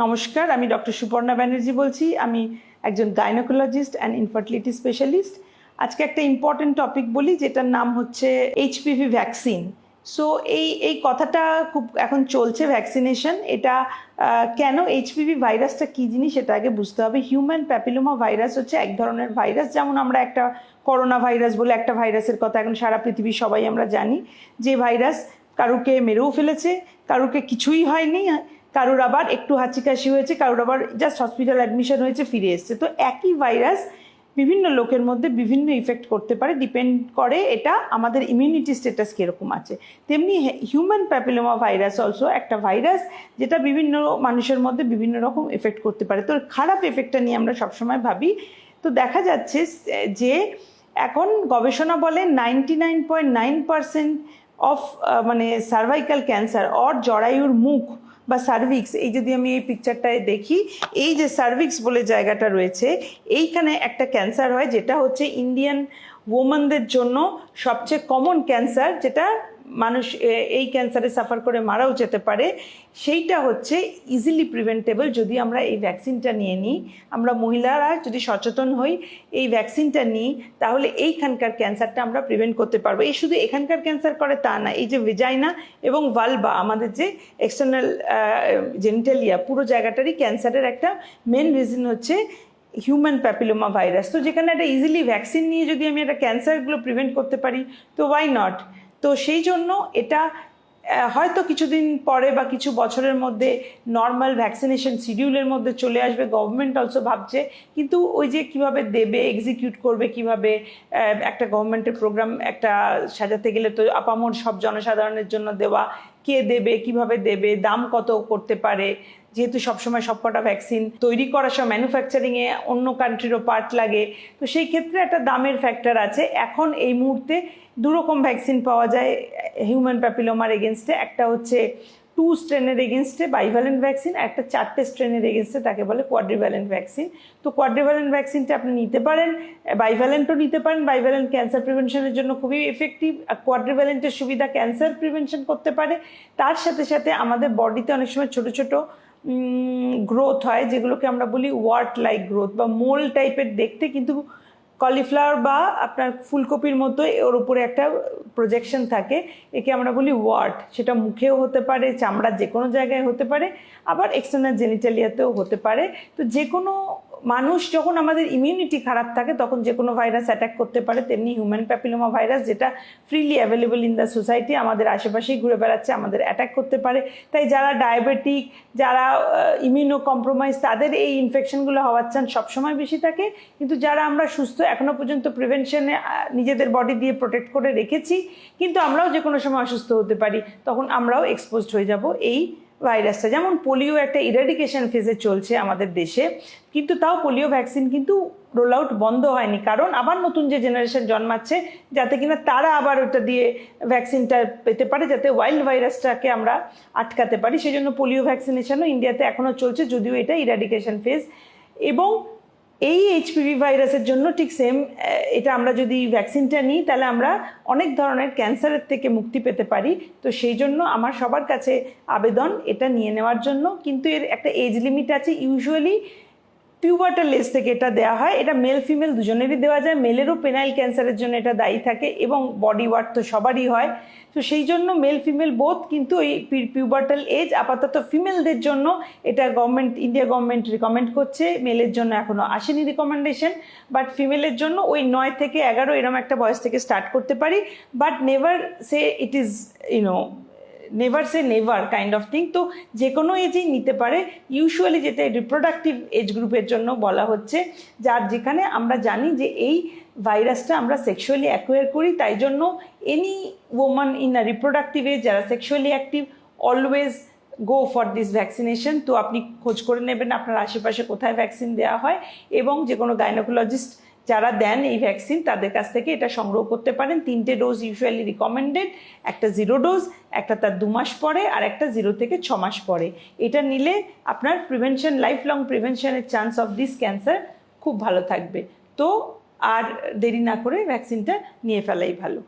নমস্কার, আমি ডক্টর সুপর্ণা ব্যানার্জি বলছি। আমি একজন গাইনোকোলজিস্ট অ্যান্ড ইনফার্টিলিটি স্পেশালিস্ট। আজকে একটা ইম্পর্টেন্ট টপিক বলি, যেটার নাম হচ্ছে এইচপিভি ভ্যাকসিন। সো এই কথাটা খুব এখন চলছে, ভ্যাকসিনেশন। এটা কেন, এইচপিভি ভাইরাসটা কী জিনিস সেটা আগে বুঝতে হবে। হিউম্যান প্যাপিলোমা ভাইরাস হচ্ছে এক ধরনের ভাইরাস, যেমন আমরা একটা করোনা ভাইরাস বলে একটা ভাইরাসের কথা এখন সারা পৃথিবীর সবাই আমরা জানি, যে ভাইরাস কারুকে মেরেও ফেলেছে, কারুকে কিছুই হয়নি, কারোর আবার একটু হাঁচি কাশি হয়েছে, কারোর আবার জাস্ট হসপিটাল অ্যাডমিশন হয়েছে, ফিরে এসছে। তো একই ভাইরাস বিভিন্ন লোকের মধ্যে বিভিন্ন ইফেক্ট করতে পারে, ডিপেন্ড করে এটা আমাদের ইমিউনিটি স্ট্যাটাস কীরকম আছে। তেমনি হিউম্যান প্যাপিলোমা ভাইরাস অলসো একটা ভাইরাস, যেটা বিভিন্ন মানুষের মধ্যে বিভিন্ন রকম এফেক্ট করতে পারে। তো খারাপ এফেক্টটা নিয়ে আমরা সবসময় ভাবি। তো দেখা যাচ্ছে যে এখন গবেষণা বলে 99.9% অফ মানে সার্ভাইকাল ক্যান্সার অর জরায়ুর মুখ বা সার্ভিক্স, এই যদি আমি এই পিকচারটায় দেখি, এই যে সার্ভিক্স বলে জায়গাটা রয়েছে, এইখানে একটা ক্যান্সার হয়, যেটা হচ্ছে ইন্ডিয়ান ওমেনদের জন্য সবচেয়ে কমন ক্যান্সার, যেটা মানুষ এই ক্যান্সারে সাফার করে মারাও যেতে পারে। সেইটা হচ্ছে ইজিলি প্রিভেন্টেবল যদি আমরা এই ভ্যাকসিনটা নিয়ে নিই। আমরা মহিলারা যদি সচেতন হই, এই ভ্যাকসিনটা নিই, তাহলে এইখানকার ক্যান্সারটা আমরা প্রিভেন্ট করতে পারবো। এই শুধু এখানকার ক্যান্সার করে তা না, এই যে ভেজাইনা এবং ভালভা, আমাদের যে এক্সটার্নাল জেনিটালিয়া, পুরো জায়গাটারই ক্যান্সারের একটা মেন রিজন হচ্ছে হিউম্যান প্যাপিলোমা ভাইরাস। তো যেখানে একটা ইজিলি ভ্যাকসিন নিয়ে যদি আমি একটা ক্যান্সারগুলো প্রিভেন্ট করতে পারি, তো ওয়াই নট। তো সেই জন্য এটা হয়তো কিছুদিন পরে বা কিছু বছরের মধ্যে নর্মাল ভ্যাকসিনেশন শিডিউলের মধ্যে চলে আসবে, গভর্নমেন্ট অলসো ভাবছে। কিন্তু ওই যে কিভাবে দেবে, এক্সিকিউট করবে কিভাবে, একটা গভর্নমেন্টের প্রোগ্রাম একটা সাজাতে গেলে তো আপামর সব জনসাধারণের জন্য দেওয়া, কে দেবে, কিভাবে দেবে, দাম কত করতে পারে, যেহেতু সবসময় সবকটা ভ্যাকসিন তৈরি করার সময় ম্যানুফ্যাকচারিংয়ে অন্য কান্ট্রিরও পার্ট লাগে, তো সেই ক্ষেত্রে একটা দামের ফ্যাক্টর আছে। এখন এই মুহূর্তে দুরকম ভ্যাকসিন পাওয়া যায় হিউম্যান প্যাপিলোমার এগেনস্টে। একটা হচ্ছে 2 স্ট্রেনের এগেনস্টে বাইভ্যালেন্ট ভ্যাকসিন, একটা 4টে স্ট্রেনের এগেনস্টে, তাকে বলে কোয়াড্রিভ্যালেন্ট ভ্যাকসিন। তো কোয়াড্রিভ্যালেন্ট ভ্যাকসিনটা আপনি নিতে পারেন, বাইভ্যালেন্টও নিতে পারেন। বাইভ্যালেন্ট ক্যান্সার প্রিভেনশনের জন্য খুবই এফেক্টিভ, আর কোয়াড্রিভ্যালেন্টের সুবিধা ক্যান্সার প্রিভেনশন করতে পারে। তার সাথে সাথে আমাদের বডিতে অনেক সময় ছোটো ছোটো গ্রোথ হয়, যেগুলোকে আমরা বলি ওয়ার্ট লাইক গ্রোথ বা মোল টাইপের দেখতে, কিন্তু কলিফ্লাওয়ার বা আপনার ফুলকপির মতো ওর উপরে একটা প্রজেকশন থাকে, একে আমরা বলি ওয়ার্ট। সেটা মুখেও হতে পারে, চামড়ার যে কোনো জায়গায় হতে পারে, আবার এক্সটার্নাল জেনিটালিয়াতেও হতে পারে। তো যে কোনো মানুষ যখন আমাদের ইমিউনিটি খারাপ থাকে, তখন যে কোনো ভাইরাস অ্যাটাক করতে পারে। তেমনি হিউম্যান প্যাপিলোমা ভাইরাস, যেটা freely available in the society, আমাদের আশেপাশেই ঘুরে বেড়াচ্ছে, আমাদের অ্যাটাক করতে পারে। তাই যারা ডায়াবেটিক, যারা ইমিউনো কম্প্রোমাইজ, তাদের এই ইনফেকশনগুলো হওয়ার চান্স সবসময় বেশি থাকে। কিন্তু যারা আমরা সুস্থ, এখনও পর্যন্ত প্রিভেনশনে নিজেদের বডি দিয়ে প্রোটেক্ট করে রেখেছি, কিন্তু আমরাও যে কোনো সময় অসুস্থ হতে পারি, তখন আমরাও এক্সপোজড হয়ে যাব এই ভাইরাসটা। যেমন পোলিও একটা ইরাডিকেশন ফেজে চলছে আমাদের দেশে, কিন্তু তাও পোলিও ভ্যাকসিন কিন্তু রোল আউট বন্ধ হয়নি, কারণ আবার নতুন যে জেনারেশন জন্মাচ্ছে, যাতে কিনা তারা আবার ওটা দিয়ে ভ্যাকসিনটা পেতে পারে, যাতে ওয়াইল্ড ভাইরাসটাকে আমরা আটকাতে পারি। সেই জন্য পোলিও ভ্যাকসিনেশনও ইন্ডিয়াতে এখনও চলছে, যদিও এটা ইরাডিকেশন ফেজ। এবং এই এইচপিভি ভাইরাসের জন্য ঠিক সেম, এটা আমরা যদি ভ্যাকসিনটা নিই, তাহলে আমরা অনেক ধরনের ক্যান্সারের থেকে মুক্তি পেতে পারি। তো সেই জন্য আমার সবার কাছে আবেদন এটা নিয়ে নেওয়ার জন্য। কিন্তু এর একটা এজ লিমিট আছে, ইউজুয়ালি পিউবার্টাল এজ থেকে এটা দেওয়া হয়। এটা মেল ফিমেল দুজনেরই দেওয়া যায়। মেলেরও পেনাইল ক্যান্সারের জন্য এটা দায়ী থাকে, এবং বডি ওয়ার্ক তো সবারই হয়। তো সেই জন্য মেল ফিমেল বোথ, কিন্তু ওই পিউবার্টাল এজ আপাতত ফিমেলদের জন্য এটা ইন্ডিয়া গভর্নমেন্ট রিকমেন্ড করছে। মেলের জন্য এখনও আসেনি রিকমেন্ডেশন, বাট ফিমেলের জন্য ওই 9 থেকে 11 এরকম একটা বয়স থেকে স্টার্ট করতে পারি। But never say it is never say never kind of thing. তো যে কোনো এজেই নিতে পারে। ইউজুয়ালি যেটা রিপ্রোডাক্টিভ এজ গ্রুপের জন্য বলা হচ্ছে, যার যেখানে আমরা জানি যে এই ভাইরাসটা আমরা সেক্সুয়ালি অ্যাকোয়ার করি, তাই জন্য any woman in a reproductive age যারা sexually active, always go for this vaccination. তো আপনি খোঁজ করে নেবেন আপনার আশেপাশে কোথায় ভ্যাকসিন দেওয়া হয়, এবং যে কোনো গাইনোকোলজিস্ট যারা দেন এই ভ্যাকসিন, তাদের কাছ থেকে এটা সংগ্রহ করতে পারেন। 3টে ডোজ ইউজুয়ালি রিকমেন্ডেড, একটা 0 ডোজ, একটা তার 2 মাস পরে, আর একটা 0 থেকে 6 মাস পরে। এটা নিলে আপনার প্রিভেনশন, লাইফ লং প্রিভেনশনের চান্স অফ দিস ক্যান্সার খুব ভালো থাকবে। তো আর দেরি না করে ভ্যাকসিনটা নিয়ে ফেলাই ভালো।